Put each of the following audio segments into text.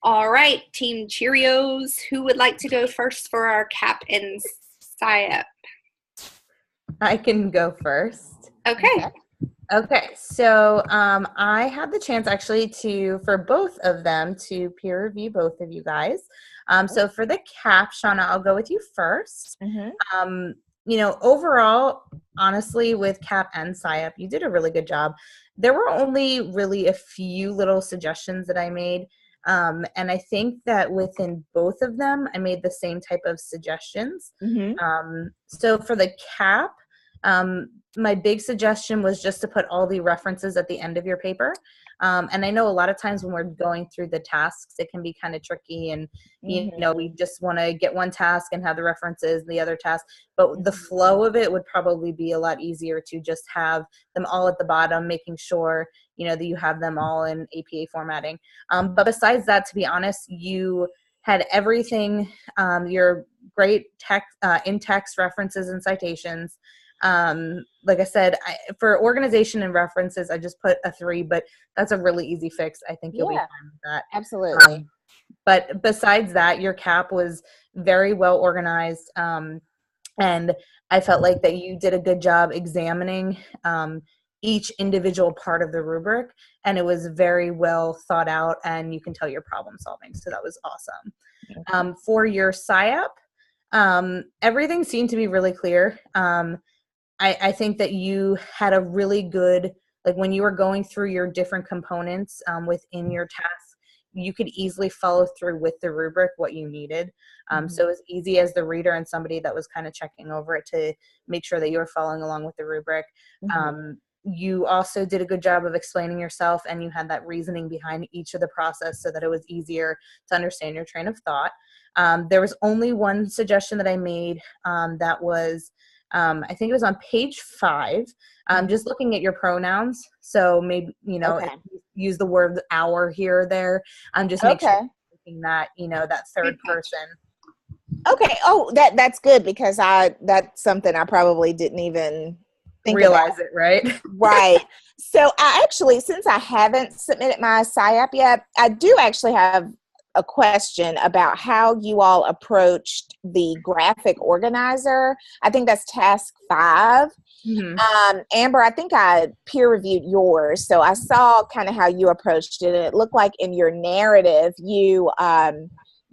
All right, Team Cheerios, who would like to go first for our CAAP and SIAP? I can go first. Okay. Okay, so I had the chance actually for both of them to peer review both of you guys. So for the CAAP, Shauna, I'll go with you first. Um, overall, honestly, with CAAP and SIAP, you did a really good job. There were only really a few little suggestions that I made. And I think that within both of them, I made the same type of suggestions. So for the CAAP, my big suggestion was just to put all the references at the end of your paper. And I know a lot of times when we're going through the tasks, it can be kind of tricky and, we just want to get one task and have the references, the other task, but the flow of it would probably be a lot easier to just have them all at the bottom, making sure, that you have them all in APA formatting. But besides that, to be honest, you had everything, your great in-text references and citations. Like I said, for organization and references, I just put a 3, but that's a really easy fix. I think you'll be fine with that. Absolutely. But besides that, your CAAP was very well organized. And I felt like that you did a good job examining each individual part of the rubric, and it was very well thought out, and you can tell you're problem solving. So that was awesome. For your SIAP, everything seemed to be really clear. I think that you had a really good, like when you were going through your different components within your task, you could easily follow through with the rubric what you needed. So as easy as the reader and somebody that was kind of checking over it to make sure that you were following along with the rubric. You also did a good job of explaining yourself, and you had that reasoning behind each of the process so that it was easier to understand your train of thought. There was only one suggestion that I made that was, I think it was on page 5, just looking at your pronouns. So maybe, use the word our here or there. Just make sure you're thinking that, that third person. Okay. Oh, that's good, because that's something I probably didn't even realize it, right? Right. So I actually, since I haven't submitted my SIAP yet, I do actually have a question about how you all approached the graphic organizer. I think that's task 5. Amber, I think I peer reviewed yours, so I saw kind of how you approached it, and it looked like in your narrative you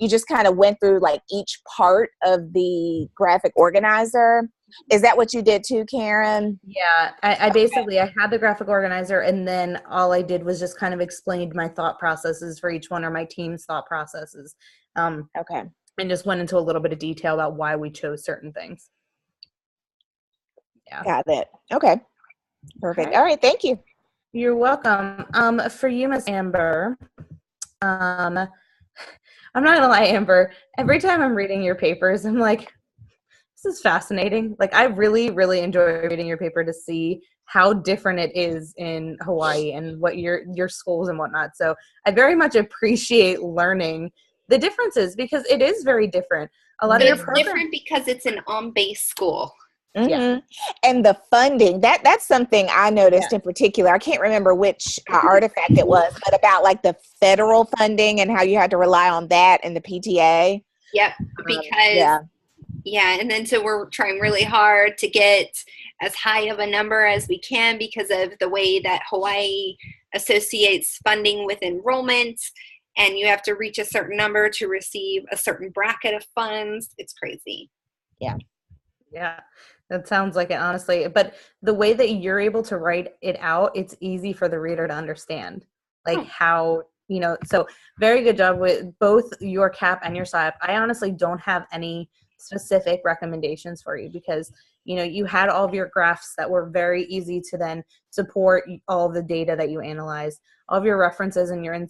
just kind of went through like each part of the graphic organizer. Is that what you did too, Karen? Yeah, I basically, I had the graphic organizer, and then all I did was just kind of explained my thought processes for each one, or my team's thought processes. And just went into a little bit of detail about why we chose certain things. Yeah. Got it. Okay. Perfect. All right. Thank you. You're welcome. For you, Miss Amber, I'm not gonna lie, Amber, every time I'm reading your papers, I'm like, this is fascinating. Like, I really, really enjoy reading your paper to see how different it is in Hawaii and what your schools and whatnot. So I very much appreciate learning the differences, because it is very different. A lot of your programs, different because it's an on-base school. Yeah. And the funding, that's something I noticed in particular. I can't remember which artifact it was, but about like the federal funding and how you had to rely on that and the PTA. Yep. Because and then so we're trying really hard to get as high of a number as we can because of the way that Hawaii associates funding with enrollment, and you have to reach a certain number to receive a certain bracket of funds. It's crazy. Yeah. That sounds like it, honestly. But the way that you're able to write it out, it's easy for the reader to understand, like how, so very good job with both your CAAP and your SIAP. I honestly don't have any specific recommendations for you, because you had all of your graphs that were very easy to then support all of the data that you analyzed. All of your references and your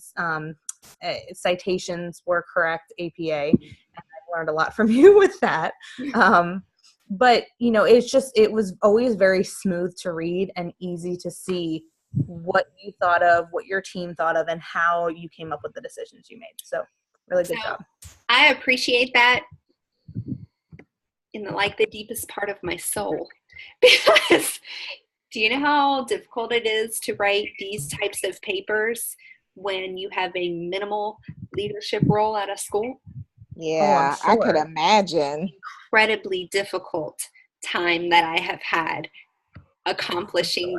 citations were correct APA, and I learned a lot from you with that. But it was always very smooth to read and easy to see what you thought of, what your team thought of, and how you came up with the decisions you made. So really good job. I appreciate that in the deepest part of my soul, because do you know how difficult it is to write these types of papers when you have a minimal leadership role at a school. Yeah, Oh, I'm I could sure. imagine. Incredibly difficult time that I have had accomplishing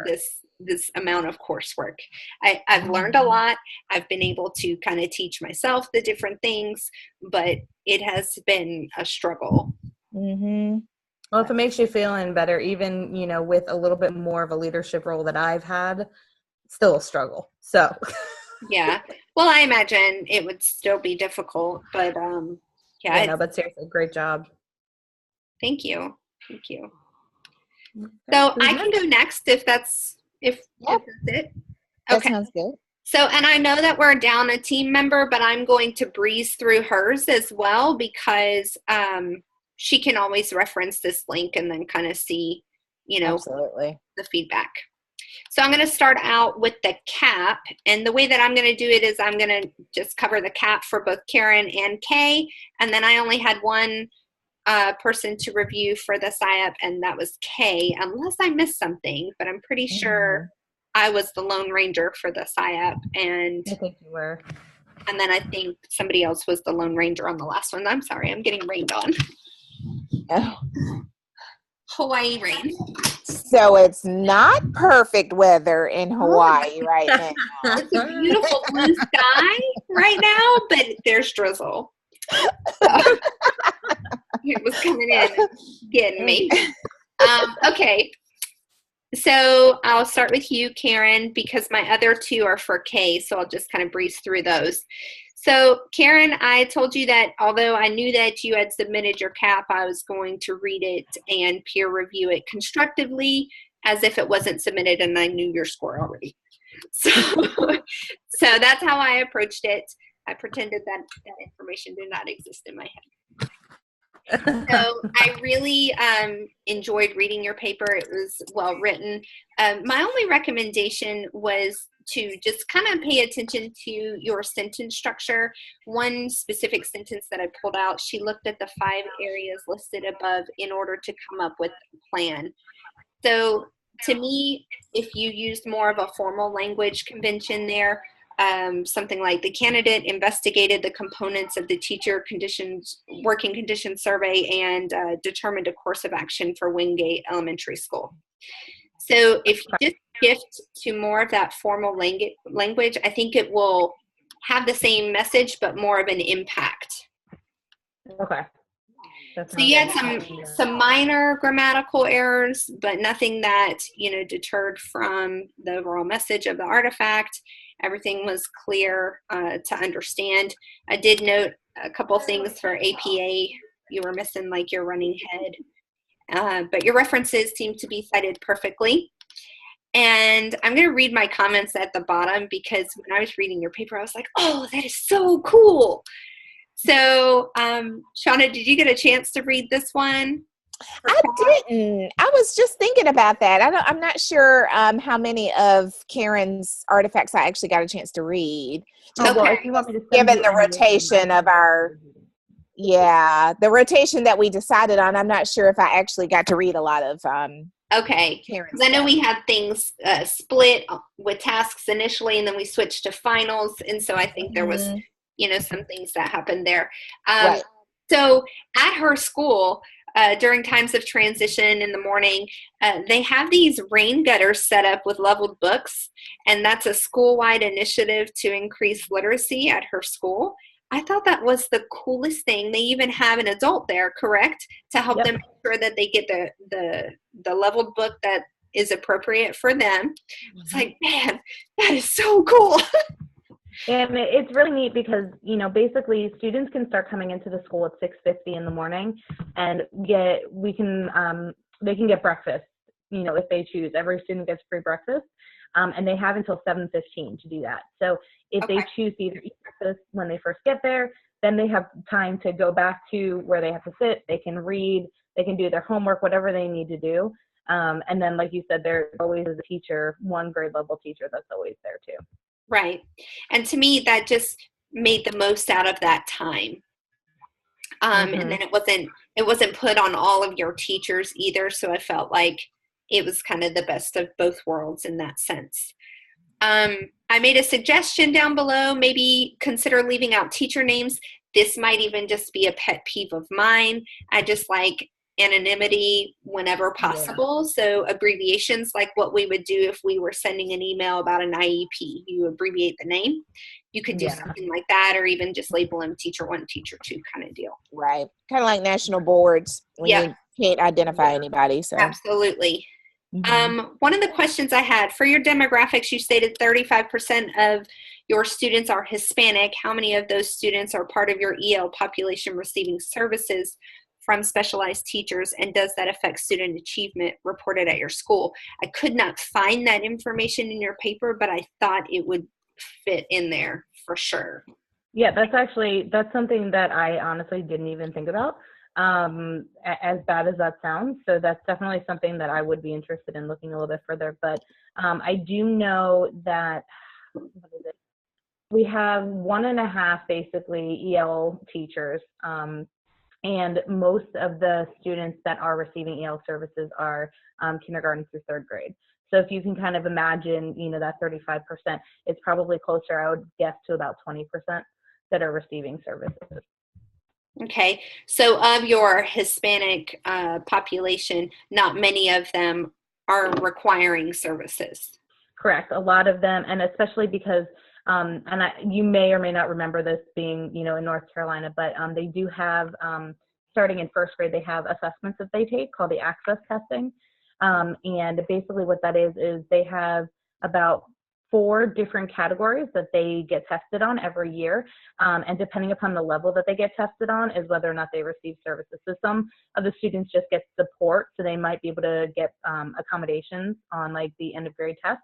this amount of coursework. I've learned a lot. I've been able to kind of teach myself the different things, but it has been a struggle. Mm-hmm. Well, if it makes you feeling better, even, you know, with a little bit more of a leadership role that I've had, still a struggle. So Yeah. Well, I imagine it would still be difficult, but yeah. yeah, no, but seriously, great job. Thank you. Thank you. Okay. So I can go next if that's Yep. that's it. That Okay. sounds good. So, and I know that we're down a team member, but I'm going to breeze through hers as well because she can always reference this link and then kind of see, you know, Absolutely. the feedback. So I'm going to start out with the CAAP, and the way that I'm going to do it is I'm going to just cover the CAAP for both Karen and Kay, and then I only had one person to review for the SIAP, and that was Kay, unless I missed something, but I'm pretty sure I was the Lone Ranger for the SIAP, and I think you were. And then I think somebody else was the Lone Ranger on the last one. I'm sorry, I'm getting rained on. Oh. Hawaii rain. So it's not perfect weather in Hawaii right now. It's a beautiful blue sky right now, but there's drizzle. So, it was coming in, getting me. Okay. So I'll start with you, Karen, because my other two are for Kay, so I'll just kind of breeze through those. So Karen, I told you that although I knew that you had submitted your CAAP, I was going to read it and peer review it constructively as if it wasn't submitted and I knew your score already. So that's how I approached it. I pretended that information did not exist in my head. So I really enjoyed reading your paper. It was well written. My only recommendation was to just kind of pay attention to your sentence structure. One specific sentence that I pulled out, she looked at the 5 areas listed above in order to come up with a plan. So to me, if you used more of a formal language convention there, something like the candidate investigated the components of the teacher working conditions survey and determined a course of action for Wingate Elementary School. So if you just shift to more of that formal language, I think it will have the same message but more of an impact. Okay. So you had some minor grammatical errors, but nothing that, you know, deterred from the overall message of the artifact. Everything was clear to understand. I did note a couple things for APA. You were missing like your running head, but your references seem to be cited perfectly. And I'm going to read my comments at the bottom because when I was reading your paper, I was like, oh, that is so cool. So, Shauna, did you get a chance to read this one? I didn't. I was just thinking about that. I'm not sure how many of Karen's artifacts I actually got a chance to read. Okay. Well, if you want me to Given the rotation of the rotation that we decided on, I'm not sure if I actually got to read a lot of okay. Karen's I know stuff. we had things split with tasks initially, and then we switched to finals, and so I think there was, you know, some things that happened there. Right. So at her school, during times of transition in the morning, they have these rain gutters set up with leveled books, and that's a school-wide initiative to increase literacy at her school. I thought that was the coolest thing. They even have an adult there, correct, to help them make sure that they get the leveled book that is appropriate for them. It's like, man, that is so cool. And it's really neat because, you know, basically students can start coming into the school at 6:50 in the morning and they can get breakfast, you know, if they choose. Every student gets free breakfast, and they have until 7:15 to do that. So if they choose to either eat breakfast when they first get there, then they have time to go back to where they have to sit. They can read, they can do their homework, whatever they need to do. And then, like you said, there always is a teacher, one grade level teacher that's always there too. Right. And to me, that just made the most out of that time. And then it wasn't put on all of your teachers either. So I felt like it was kind of the best of both worlds in that sense. I I made a suggestion down below, maybe consider leaving out teacher names. This might even just be a pet peeve of mine. I just like anonymity whenever possible. So abbreviations, like what we would do if we were sending an email about an IEP, you abbreviate the name. You could do something like that, or even just label them teacher 1, teacher 2 kind of deal. Right. Kind of like national boards when you can't identify anybody. So absolutely. One of the questions I had for your demographics, you stated 35% of your students are Hispanic. How many of those students are part of your EL population receiving services from specialized teachers, and does that affect student achievement reported at your school? I could not find that information in your paper, but I thought it would fit in there for sure. Yeah, that's something that I honestly didn't even think about, as bad as that sounds. So that's definitely something that I would be interested in looking a little bit further. But I do know that, we have 1.5 basically EL teachers, and most of the students that are receiving EL services are kindergarten through 3rd grade. So if you can kind of imagine, that 35%, it's probably closer, I would guess, to about 20% that are receiving services. Okay, so of your Hispanic population, not many of them are requiring services. Correct. A lot of them, and especially because, you may or may not remember this being, in North Carolina, but they do have, starting in 1st grade, they have assessments that they take called the access testing. And basically what that is they have about 4 different categories that they get tested on every year. And depending upon the level that they get tested on is whether or not they receive services. So some of the students just get support, so they might be able to get accommodations on like the end of grade test.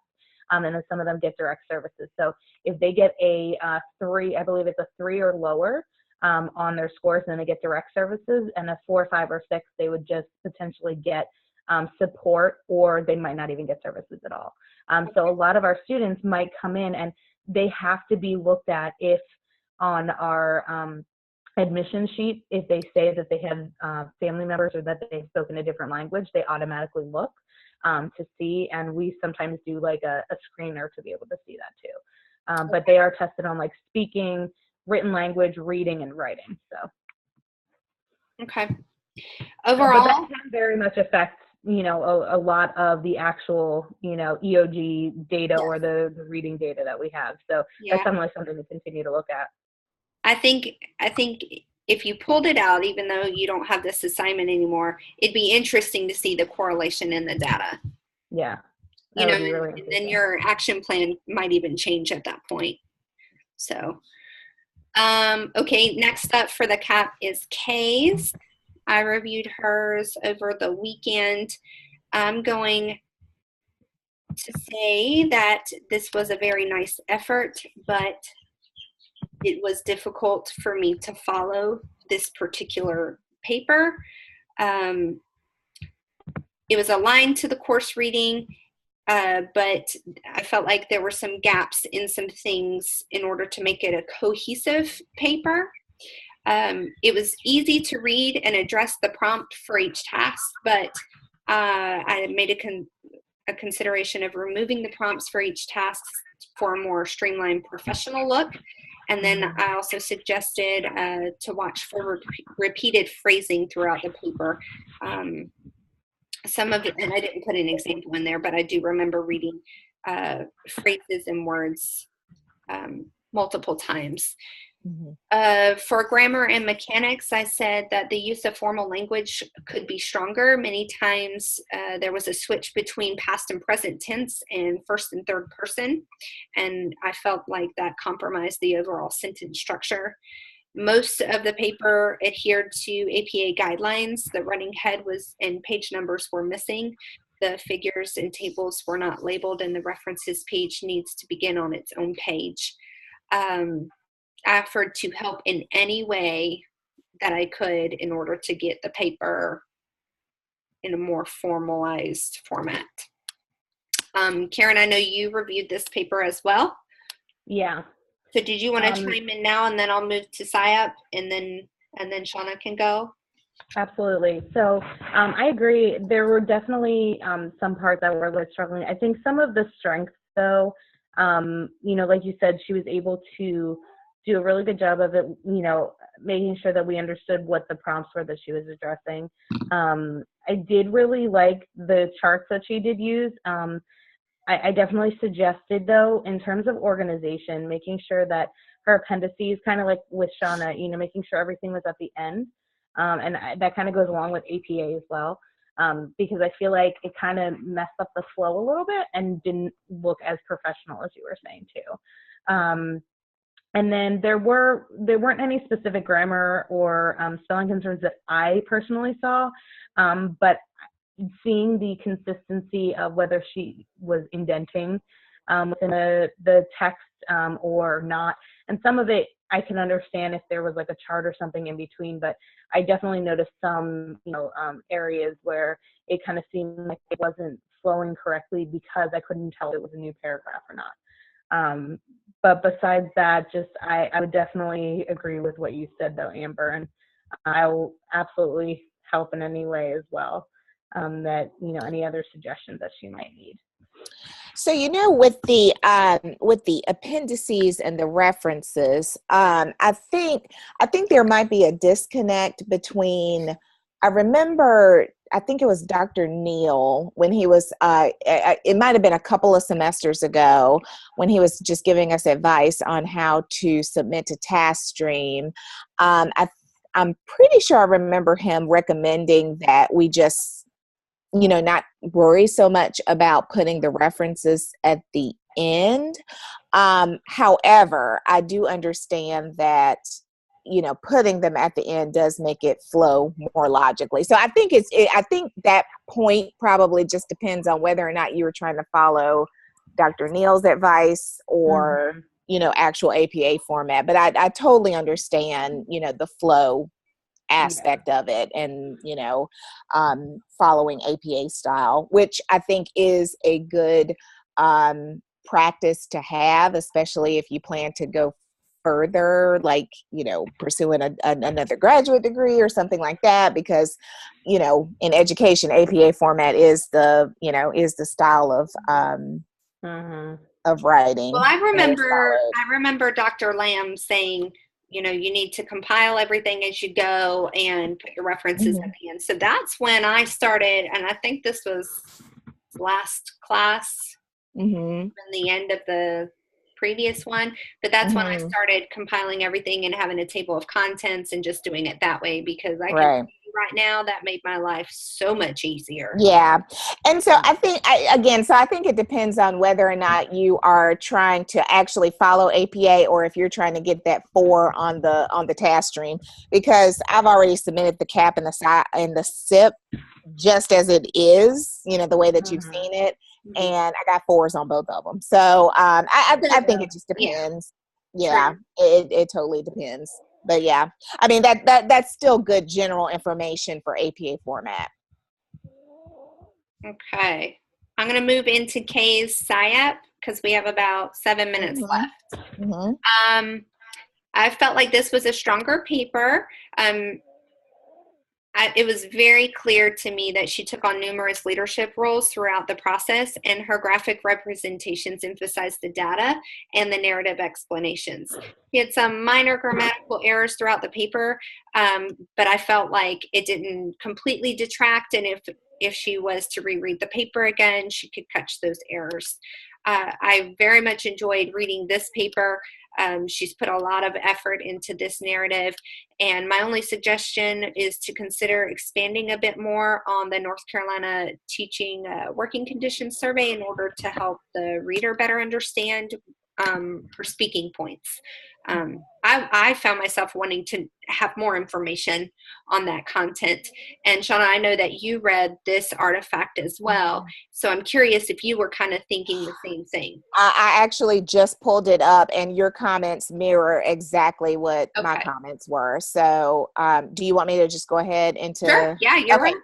And then some of them get direct services. So if they get a 3, I believe it's a 3 or lower on their scores, then they get direct services, and a 4, 5, or 6, they would just potentially get support, or they might not even get services at all. So a lot of our students might come in and they have to be looked at if on our admission sheet, if they say that they have family members or that they've spoken a different language, they automatically look to see, and we sometimes do like a screener to be able to see that too. But they are tested on like speaking, written language, reading, and writing. So okay, overall, but that can very much affect a lot of the actual EOG data or the reading data that we have. So that's definitely something to continue to look at. I think if you pulled it out, even though you don't have this assignment anymore, it'd be interesting to see the correlation in the data. Yeah. Really, and then your action plan might even change at that point. So, okay, next up for the CAAP is Kay's. I reviewed hers over the weekend. I'm going to say that this was a very nice effort, but it was difficult for me to follow this particular paper. It was aligned to the course reading, but I felt like there were some gaps in some things in order to make it a cohesive paper. It was easy to read and address the prompt for each task, but I made a consideration of removing the prompts for each task for a more streamlined professional look. And then I also suggested to watch for repeated phrasing throughout the paper. Some of it, and I didn't put an example in there, but I do remember reading phrases and words multiple times. For grammar and mechanics, I said that the use of formal language could be stronger. Many times there was a switch between past and present tense and first and third person, and I felt like that compromised the overall sentence structure. Most of the paper adhered to APA guidelines. The running head was and page numbers were missing. The figures and tables were not labeled, and the references page needs to begin on its own page. I offered to help in any way that I could in order to get the paper in a more formalized format. Karen, I know you reviewed this paper as well. Yeah. So did you want to chime in now, and then I'll move to SIAP, and then Shauna can go? Absolutely. So I agree. There were definitely some parts that were a little struggling. I think some of the strengths, though, Like you said, she was able to do a really good job of it, making sure that we understood what the prompts were that she was addressing. I did really like the charts that she did use. I definitely suggested, though, in terms of organization, making sure that her appendices, kind of like with Shauna, making sure everything was at the end. That kind of goes along with APA as well, because I feel like it kind of messed up the flow a little bit and didn't look as professional as you were saying, too. And then there weren't any specific grammar or spelling concerns that I personally saw, but seeing the consistency of whether she was indenting within the text or not, and some of it I can understand if there was like a chart or something in between, but I definitely noticed some areas where it kind of seemed like it wasn't flowing correctly because I couldn't tell if it was a new paragraph or not. But besides that, I would definitely agree with what you said, though, Amber, and I will absolutely help in any way as well. That any other suggestions that she might need. So with the appendices and the references, I think there might be a disconnect between. I think it was Dr. Neal when he was, it might have been a couple of semesters ago when he was just giving us advice on how to submit to TaskStream. I'm pretty sure I remember him recommending that we just, not worry so much about putting the references at the end. However, I do understand that putting them at the end does make it flow more logically. So I think I think that point probably just depends on whether or not you were trying to follow Dr. Neal's advice or, actual APA format. But I totally understand, the flow aspect of it and, following APA style, which I think is a good practice to have, especially if you plan to go further, like pursuing another graduate degree or something like that, because in education APA format is the style of writing. Well, I remember Dr. Lamb saying you need to compile everything as you go and put your references at the end. So that's when I started, and I think this was last class in the end of the previous one, but that's when I started compiling everything and having a table of contents and just doing it that way, because I can right now that made my life so much easier. Yeah. And so I think I think it depends on whether or not you are trying to actually follow APA or if you're trying to get that 4 on the task stream, because I've already submitted the CAAP and the SIP just as it is, the way that you've seen it. And I got 4s on both of them. So I think it just depends. Yeah, it totally depends. But yeah, I mean that's still good general information for APA format. Okay, I'm going to move into Kay's SIAP because we have about 7 minutes left. I felt like this was a stronger paper. It was very clear to me that she took on numerous leadership roles throughout the process, and her graphic representations emphasized the data and the narrative explanations. She had some minor grammatical errors throughout the paper, but I felt like it didn't completely detract, and if she was to reread the paper again, she could catch those errors. I very much enjoyed reading this paper. She's put a lot of effort into this narrative, and my only suggestion is to consider expanding a bit more on the North Carolina Teaching Working Conditions Survey in order to help the reader better understand her speaking points. I found myself wanting to have more information on that content. And Shauna, I know that you read this artifact as well. So I'm curious if you were kind of thinking the same thing. I actually just pulled it up, and your comments mirror exactly what my comments were. So do you want me to just go ahead into? Sure. Yeah, you're right.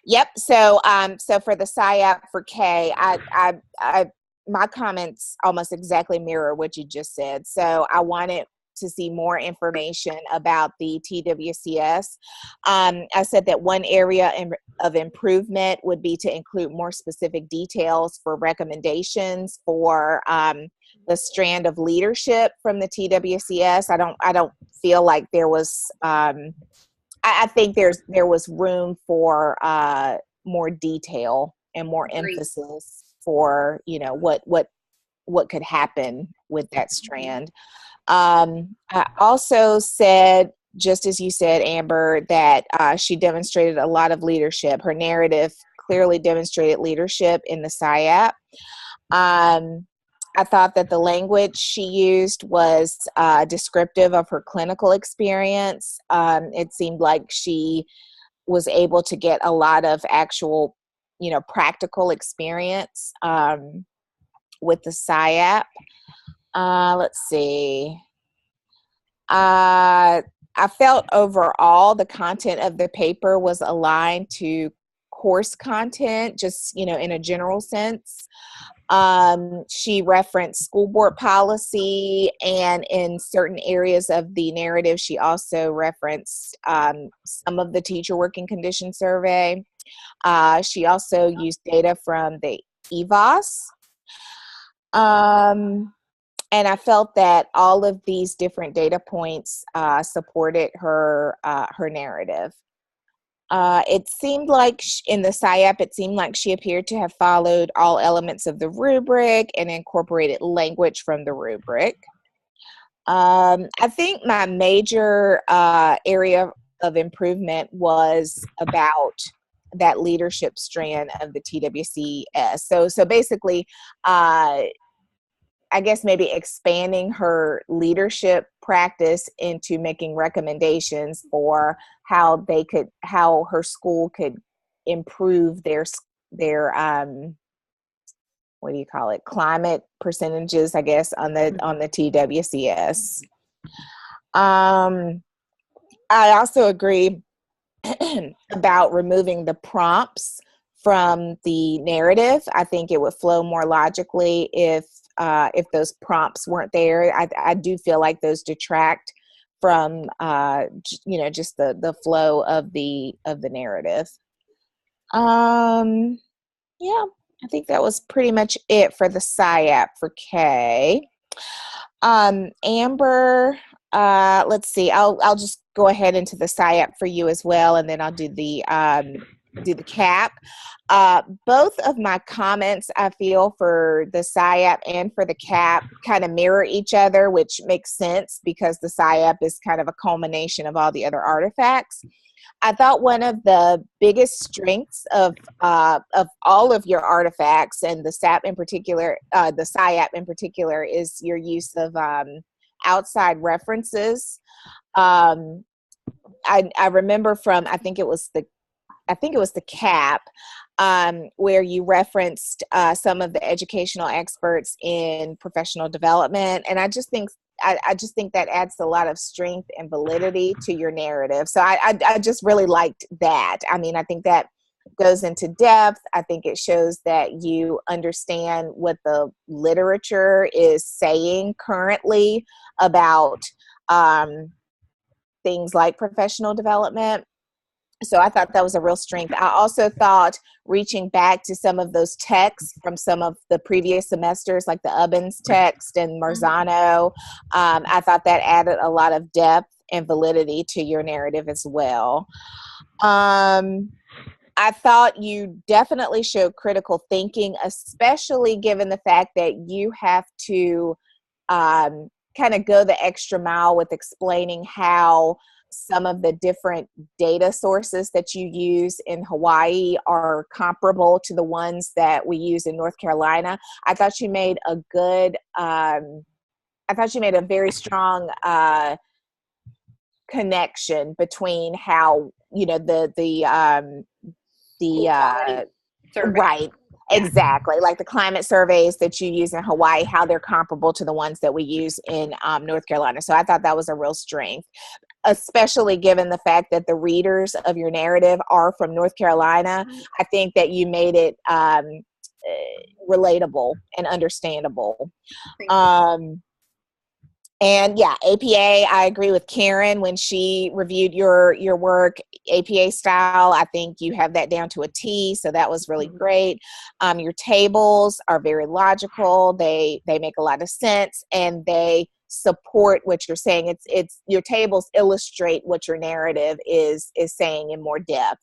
Yep. So so for the SIAP for K, I my comments almost exactly mirror what you just said. So I wanted to see more information about the TWCS. I said that one area of improvement would be to include more specific details for recommendations for the strand of leadership from the TWCS. I don't feel like there was, I think there was room for more detail and more emphasis for, you know, what could happen with that strand. I also said, just as you said, Amber, that she demonstrated a lot of leadership. Her narrative clearly demonstrated leadership in the SIAP. I thought that the language she used was descriptive of her clinical experience. It seemed like she was able to get a lot of actual, you know, practical experience with the SIAP. Let's see. I felt overall the content of the paper was aligned to course content, just, you know, in a general sense. She referenced school board policy, and in certain areas of the narrative, she also referenced some of the teacher working condition survey. She also used data from the EVOS. And I felt that all of these different data points supported her narrative. It seemed like in the SIAP, it seemed like she appeared to have followed all elements of the rubric and incorporated language from the rubric. I think my major area of improvement was about that leadership strand of the TWCS. So basically, I guess maybe expanding her leadership practice into making recommendations for how her school could improve their what do you call it, climate percentages, I guess, on the TWCS. I also agree about removing the prompts from the narrative. I think it would flow more logically if those prompts weren't there. I do feel like those detract from you know, just the flow of the narrative. Yeah, I think that was pretty much it for the SIAP for K. Amber, let's see. I'll just go ahead into the SIAP for you as well, and then I'll do the CAAP. Both of my comments, I feel, for the SIAP and for the CAAP kind of mirror each other, which makes sense because the SIAP is kind of a culmination of all the other artifacts. I thought one of the biggest strengths of all of your artifacts, and the SAP in particular, the SIAP in particular, is your use of outside references. I remember from, I think it was the CAAP, where you referenced some of the educational experts in professional development, and I just think that adds a lot of strength and validity to your narrative. So I just really liked that. I mean, I think that goes into depth. I think it shows that you understand what the literature is saying currently about things like professional development. So I thought that was a real strength. I also thought reaching back to some of those texts from some of the previous semesters, like the Ubbins text and Marzano, I thought that added a lot of depth and validity to your narrative as well. I thought you definitely showed critical thinking, especially given the fact that you have to kind of go the extra mile with explaining how some of the different data sources that you use in Hawaii are comparable to the ones that we use in North Carolina. I thought you made a very strong connection between how, you know, right. Yeah. Exactly. Like the climate surveys that you use in Hawaii, how they're comparable to the ones that we use in North Carolina. So I thought that was a real strength, especially given the fact that the readers of your narrative are from North Carolina. I think that you made it relatable and understandable. And yeah, APA, I agree with Karen when she reviewed your work, APA style. I think you have that down to a T, so that was really great. Your tables are very logical. They make a lot of sense, and they support what you're saying. It's your tables illustrate what your narrative is saying in more depth.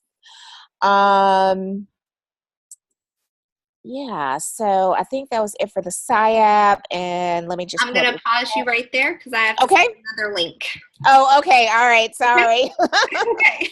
Yeah, so I think that was it for the SIAP, and let me just. I'm going to pause you right there because I have to send another link. Oh, okay. All right. Sorry. Okay.